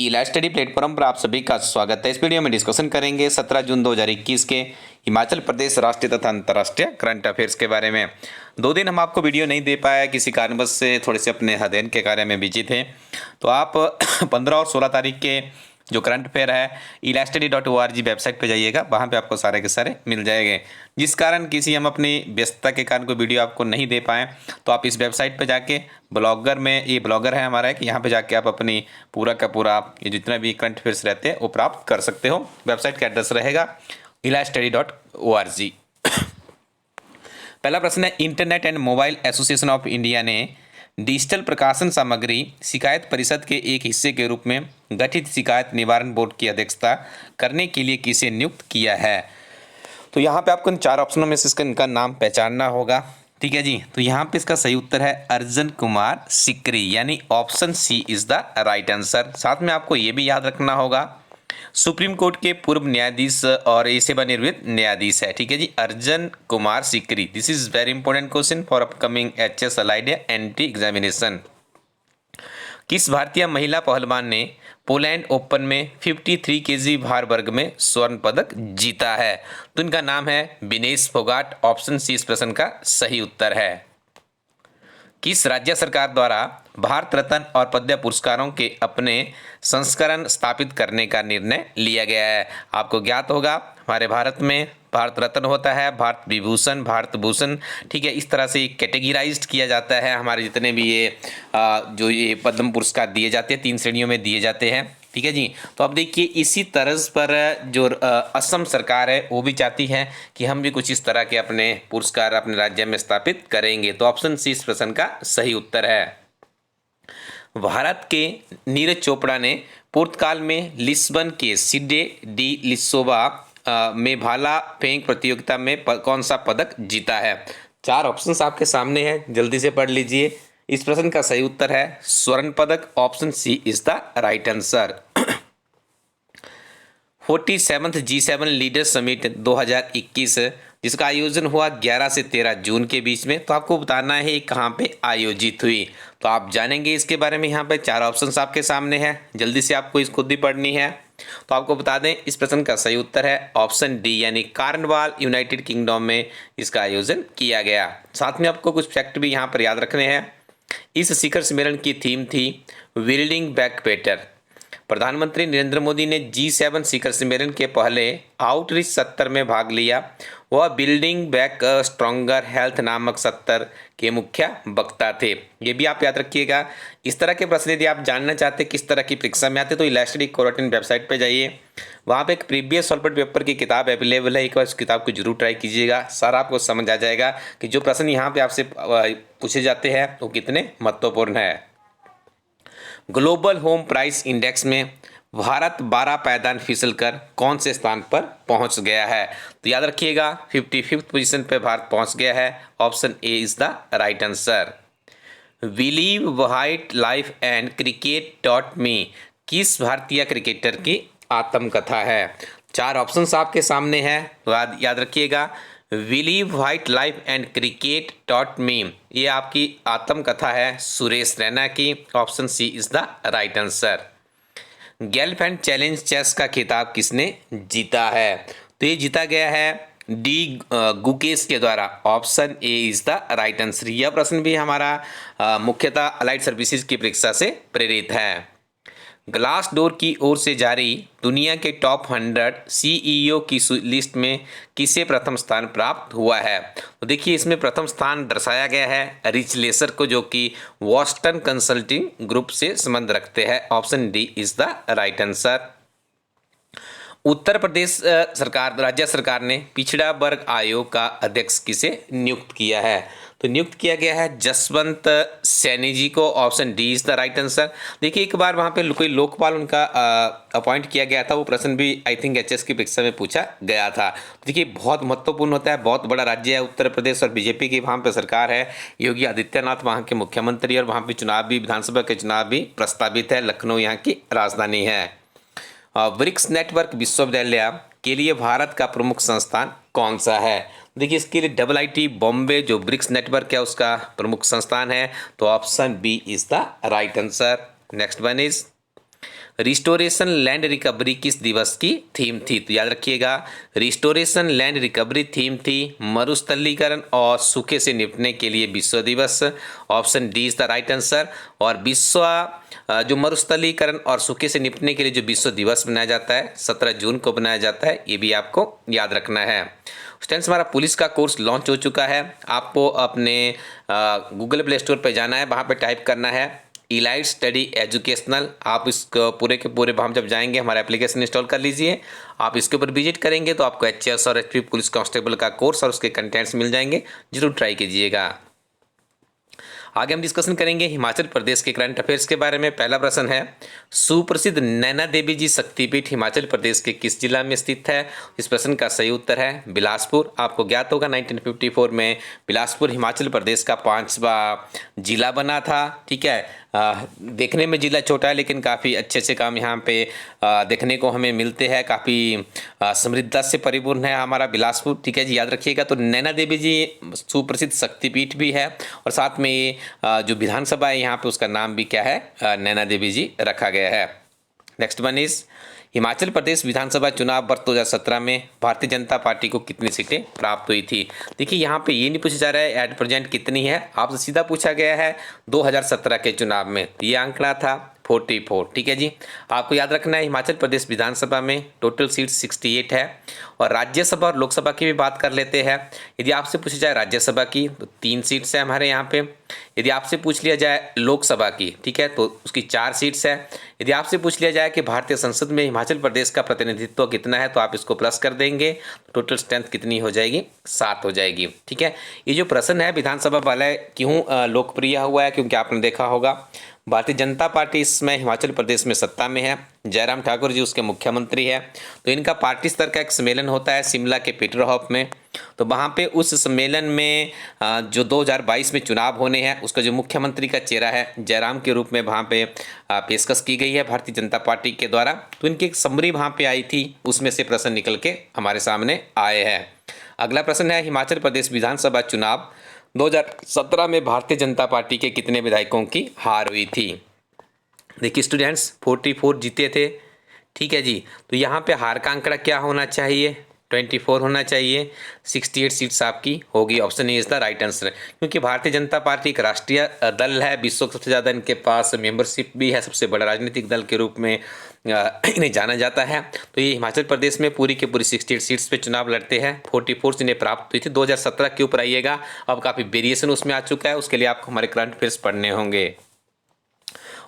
ई-लैब study platform पर आप सभी का स्वागत है। इस वीडियो में डिस्कशन करेंगे 17 जून 2021 के हिमाचल प्रदेश राष्ट्रीय तथा अंतर्राष्ट्रीय करंट अफेयर्स के बारे में। 2 दिन हम आपको वीडियो नहीं दे पाए, किसी कारणवश से थोड़े से अपने अध्ययन के कार्य में बिजी थे। तो आप 15 और 16 तारीख के जो करंट अफेयर है e-study.org वेबसाइट पे जाइएगा, वहाँ पे आपको सारे के सारे मिल जाएंगे। जिस कारण किसी हम अपनी व्यस्तता के कारण कोई वीडियो आपको नहीं दे पाएँ, तो आप इस वेबसाइट पे जाके ब्लॉगर में, ये ब्लॉगर है हमारा, कि यहाँ पे जाके आप अपनी पूरा का पूरा ये जितना भी करंट अफेयर्स रहते हैं वो प्राप्त कर सकते हो। वेबसाइट का एड्रेस रहेगा e-study.org। पहला प्रश्न है, internet and mobile association of India ने डिजिटल प्रकाशन सामग्री शिकायत परिषद के एक हिस्से के रूप में गठित शिकायत निवारण बोर्ड की अध्यक्षता करने के लिए किसे नियुक्त किया है? तो यहाँ पे आपको इन 4 ऑप्शनों में से इनका नाम पहचानना होगा। ठीक है जी, तो यहाँ पे इसका सही उत्तर है अर्जन कुमार सिकरी, यानी option C is the right answer. साथ में आपको ये भी याद रखना होगा, सुप्रीम कोर्ट के पूर्व न्यायाधीश और ये सेवानिवृत्त न्यायाधीश है। ठीक है जी, Arjan Kumar Sikri. This is very important question for upcoming HS allied entry examination. किस भारतीय महिला पहलवान ने पोलैंड ओपन में 53 केजी भार वर्ग में स्वर्ण पदक जीता है? तो इनका नाम है विनेश फोगाट। ऑप्शन सी इस प्रश्न का सही उत्तर है। किस राज्य सरकार द्वारा भारत रत्न और पद्म पुरस्कारों के अपने संस्करण स्थापित करने का निर्णय लिया गया है? आपको ज्ञात होगा, हमारे भारत में भारत रत्न होता है, भारत विभूषण, भारत भूषण। ठीक है, इस तरह से कैटेगराइज्ड किया जाता है हमारे जितने भी ये जो ये पद्म पुरस्कार दिए जाते हैं, 3 श्रेणियों में दिए जाते हैं। ठीक है जी, तो अब देखिए इसी तर्ज पर जो असम सरकार है वो भी चाहती है कि हम भी कुछ इस तरह के अपने पुरस्कार अपने राज्य में स्थापित करेंगे। तो ऑप्शन सी इस प्रश्न का सही उत्तर है। भारत के नीरज चोपड़ा ने पुर्तगाल में लिस्बन के सिडे डी लिसोबा में भाला फेंक प्रतियोगिता में कौन सा पदक जीता है? 4 ऑप्शंस आपके सामने हैं, जल्दी से पढ़ लीजिए। इस प्रश्न का सही उत्तर है स्वर्ण पदक। Option C is the right answer. 47th G7 leader summit 2021 जिसका आयोजन हुआ 11 से 13 जून के बीच में, तो आपको बताना है कहाँ पे आयोजित हुई। तो आप जानेंगे इसके बारे में। यहाँ पे 4 ऑप्शंस आपके सामने हैं, जल्दी से आपको इस खुद ही पढ़नी है। तो आपको बता दें इस प्रश्न का सही उत्तर है ऑप्शन डी, यानी कार्नवाल यूनाइटेड किंगडम में इसका आयोजन किया गया। साथ में आपको कुछ फैक्ट भी यहाँ पर याद रखने हैं। इस शिखर सम्मेलन की थीम थी बिल्डिंग बैक बेटर। प्रधानमंत्री नरेंद्र मोदी ने G7 शिखर सम्मेलन के पहले आउटरीच सत्र में भाग लिया। वह बिल्डिंग बैक स्ट्रॉन्गर हेल्थ नामक सत्र के मुख्य वक्ता थे। ये भी आप याद रखिएगा। इस तरह के प्रश्न यदि आप जानना चाहते हैं किस तरह की परीक्षा में आते, तो इलास्टिक कोरोटिन वेबसाइट पे जाइए, वहाँ पे एक प्रीवियस सॉल्व पेपर की किताब अवेलेबल है। एक बार उस किताब को जरूर ट्राई कीजिएगा, सारा आपको समझ आ जाएगा कि जो प्रश्न यहाँ पे आपसे पूछे जाते हैं वो कितने महत्वपूर्ण है। ग्लोबल होम प्राइस इंडेक्स में भारत 12 पायदान फिसल कर कौन से स्थान पर पहुंच गया है? तो याद रखिएगा 55th पोजीशन पे भारत पहुंच गया है। Option A is the right answer. Believe what life and cricket taught मी किस भारतीय क्रिकेटर की आत्मकथा है? 4 ऑप्शंस आपके सामने हैं, तो याद रखिएगा believe what life and cricket taught me, ये आपकी आत्मकथा है सुरेश रैना की। Option C is the right answer. Gelfand challenge chess का खिताब किसने जीता है? तो ये जीता गया है डी गुकेश के द्वारा। Option A is the right answer. यह प्रश्न भी हमारा मुख्यतः अलाइड सर्विसेज की परीक्षा से प्रेरित है। ग्लास डोर की ओर से जारी दुनिया के टॉप 100 सीईओ की लिस्ट में किसे प्रथम स्थान प्राप्त हुआ है? तो देखिए इसमें प्रथम स्थान दर्शाया गया है रिच लेसर को, जो कि वॉस्टन कंसल्टिंग ग्रुप से संबंध रखते हैं। Option D is the right answer. Uttar Pradesh सरकार, राज्य सरकार ने पिछड़ा वर्ग आयोग का अध्यक्ष किसे नियुक्त किया है? तो नियुक्त किया गया है जसवंत सैनी जी को। Option D is the right answer. देखिए एक बार वहाँ पे कोई लोकपाल उनका अपॉइंट किया गया था, वो प्रश्न भी आई थिंक एचएस की परीक्षा में पूछा गया था। देखिए बहुत महत्वपूर्ण होता है, बहुत बड़ा राज्य है उत्तर प्रदेश और बीजेपी की वहाँ पे सरकार है। योगी आदित्यनाथ वहाँ के मुख्यमंत्री, और वहाँ पे चुनाव भी, विधानसभा के चुनाव भी प्रस्तावित है। लखनऊ यहाँ की राजधानी है। ब्रिक्स नेटवर्क विश्वविद्यालय के लिए भारत का प्रमुख संस्थान कौन सा है? देखिए इसके लिए IIT बॉम्बे जो ब्रिक्स नेटवर्क है उसका प्रमुख संस्थान है। तो option B is the right answer. Next one is restoration land recovery किस दिवस की थीम थी? तो याद रखिएगा, रिस्टोरेशन लैंड रिकवरी थीम थी मरुस्थलीकरण और सूखे से निपटने के लिए विश्व दिवस। Option D is the right answer. और जो मरुस्थलीकरण और सूखे से निपटने के लिए जो विश्व दिवस मनाया जाता है 17 जून को बनाया जाता है, ये भी आपको याद रखना है। स्टूडेंट्स, हमारा पुलिस का कोर्स लॉन्च हो चुका है। आपको अपने गूगल प्ले स्टोर पर जाना है, वहाँ पे टाइप करना है इलाइट स्टडी एजुकेशनल। आप इसको पूरे के पूरे हम जब जाएंगे हमारा एप्लीकेशन इंस्टॉल कर लीजिए। आप इसके ऊपर विजिट करेंगे तो आपको एचएस और एचपी पुलिस कांस्टेबल का कोर्स और उसके कंटेंट्स मिल जाएंगे, जरूर ट्राई कीजिएगा। आगे हम डिस्कशन करेंगे हिमाचल प्रदेश के करंट अफेयर्स के बारे में। पहला प्रश्न है, सुप्रसिद्ध नैना देवी जी शक्तिपीठ हिमाचल प्रदेश के किस जिला में स्थित है? इस प्रश्न का सही उत्तर है बिलासपुर। आपको ज्ञात होगा 1954 में बिलासपुर हिमाचल प्रदेश का 5वां जिला बना था। ठीक है, देखने में जिला छोटा है लेकिन काफ़ी अच्छे अच्छे काम यहाँ पे देखने को हमें मिलते हैं। काफ़ी समृद्धता से परिपूर्ण है हमारा बिलासपुर। ठीक है जी, याद रखिएगा। तो नैना देवी जी सुप्रसिद्ध शक्तिपीठ भी है और साथ में ये जो विधानसभा है यहाँ पे उसका नाम भी क्या है, नैना देवी जी रखा गया है। Next one is, Himachal Pradesh विधानसभा चुनाव वर्ष 2017 में भारतीय जनता पार्टी को कितनी सीटें प्राप्त हुई थी? देखिए यहाँ पे ये नहीं पूछा जा रहा है एट प्रेजेंट कितनी है, आपसे सीधा पूछा गया है 2017 के चुनाव में। ये आंकड़ा था 44। ठीक है जी, आपको याद रखना है हिमाचल प्रदेश विधानसभा में टोटल सीट 68 है। और राज्यसभा और लोकसभा की भी बात कर लेते हैं। यदि आपसे पूछा जाए राज्यसभा की तो 3 सीट्स है हमारे यहाँ पे। यदि आपसे पूछ लिया जाए लोकसभा की, ठीक है, तो उसकी 4 सीट्स है। यदि आपसे पूछ लिया जाए कि भारतीय संसद में हिमाचल प्रदेश का प्रतिनिधित्व कितना है तो आप इसको प्लस कर देंगे, टोटल स्ट्रेंथ कितनी हो जाएगी, 7 हो जाएगी। ठीक है, ये जो प्रश्न है विधानसभा वाला क्यों लोकप्रिय हुआ है, क्योंकि आपने देखा होगा भारतीय जनता पार्टी इस समय हिमाचल प्रदेश में सत्ता में है। जयराम ठाकुर जी उसके मुख्यमंत्री है। तो इनका पार्टी स्तर का एक सम्मेलन होता है शिमला के पीटर हॉफ में। तो वहाँ पे उस सम्मेलन में जो 2022 में चुनाव होने हैं उसका जो मुख्यमंत्री का चेहरा है जयराम के रूप में वहाँ पे पेशकश की गई है भारतीय जनता पार्टी के द्वारा। तो इनकी एक समरी वहाँ पे आई थी, उसमें से प्रश्न निकल के हमारे सामने आए हैं। अगला प्रश्न है, हिमाचल प्रदेश विधानसभा चुनाव 2017 में भारतीय जनता पार्टी के कितने विधायकों की हार हुई थी? देखिए स्टूडेंट्स, 44 जीते थे। ठीक है जी, तो यहाँ पे हार का आंकड़ा क्या होना चाहिए, 24 होना चाहिए। 68 सीट्स आपकी होगी। Option A is the right answer, क्योंकि भारतीय जनता पार्टी एक राष्ट्रीय दल है, विश्व का सबसे ज़्यादा इनके पास मेंबरशिप भी है, सबसे बड़ा राजनीतिक दल के रूप में इन्हें जाना जाता है। तो ये हिमाचल प्रदेश में पूरी की पूरी 68 सीट्स पे चुनाव लड़ते हैं। 44 इन्हें प्राप्त हुई थी। 2017 के ऊपर आइएगा, अब काफ़ी वेरिएशन उसमें आ चुका है, उसके लिए आपको हमारे करंट अफेयर्स पढ़ने होंगे।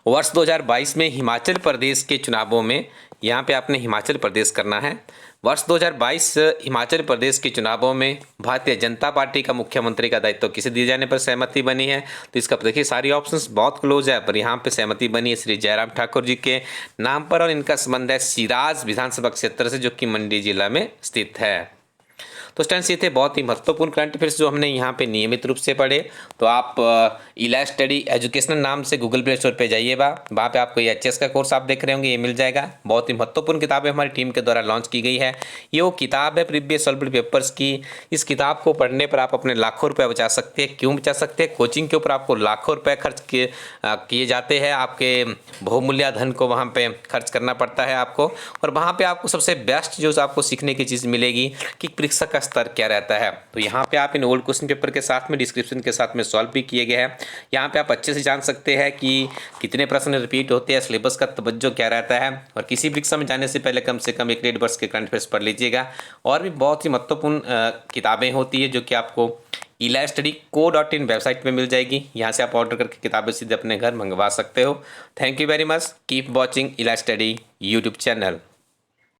वर्ष 2022 में हिमाचल प्रदेश के चुनावों में, यहाँ पे आपने हिमाचल प्रदेश करना है। वर्ष 2022 हिमाचल प्रदेश के चुनावों में भारतीय जनता पार्टी का मुख्यमंत्री का दायित्व किसे दिए जाने पर सहमति बनी है? तो इसका देखिए सारी ऑप्शंस बहुत क्लोज है, पर यहाँ पे सहमति बनी है श्री जयराम ठाकुर जी के नाम पर और इनका संबंध है सिराज विधानसभा क्षेत्र से, जो कि मंडी जिला में स्थित है। तो स्टूडेंट्स ये थे बहुत ही महत्वपूर्ण करंट अफेयर्स जो हमने यहाँ पे नियमित रूप से पढ़े। तो आप इलाइट स्टडी एजुकेशनल नाम से गूगल प्ले स्टोर पे जाइएगा, वहाँ पे आपको ये एचएस का कोर्स आप देख रहे होंगे, ये मिल जाएगा। बहुत ही महत्वपूर्ण किताबें हमारी टीम के द्वारा लॉन्च की गई है। ये वो किताब है प्रीवियस सॉल्व्ड पेपर्स की। इस किताब को पढ़ने पर आप अपने लाखों रुपये बचा सकते हैं। क्यों बचा सकते हैं? कोचिंग के ऊपर आपको लाखों रुपये खर्च किए जाते हैं, आपके बहुमूल्य धन को वहाँ पे खर्च करना पड़ता है आपको, और वहाँ पे आपको सबसे बेस्ट जो आपको सीखने की चीज़ मिलेगी कि परीक्षा का स्तर क्या रहता है। तो यहाँ पे आप इन ओल्ड क्वेश्चन पेपर के साथ में डिस्क्रिप्शन के साथ में सॉल्व भी किए गए हैं। यहाँ पे आप अच्छे से जान सकते हैं कि कितने प्रश्न रिपीट होते हैं, सिलेबस का तवज्जो क्या रहता है, और किसी परीक्षा में जाने से पहले कम से कम 1 वर्ष के करंट अफेयर्स पढ़ लीजिएगा। और भी बहुत ही महत्वपूर्ण किताबें होती है जो कि आपको elasticco.in वेबसाइट पे मिल जाएगी। यहाँ से आप ऑर्डर करके किताबें सीधे अपने घर मंगवा सकते हो। Thank you very much. Keep watching इलास्टडी यूट्यूब चैनल।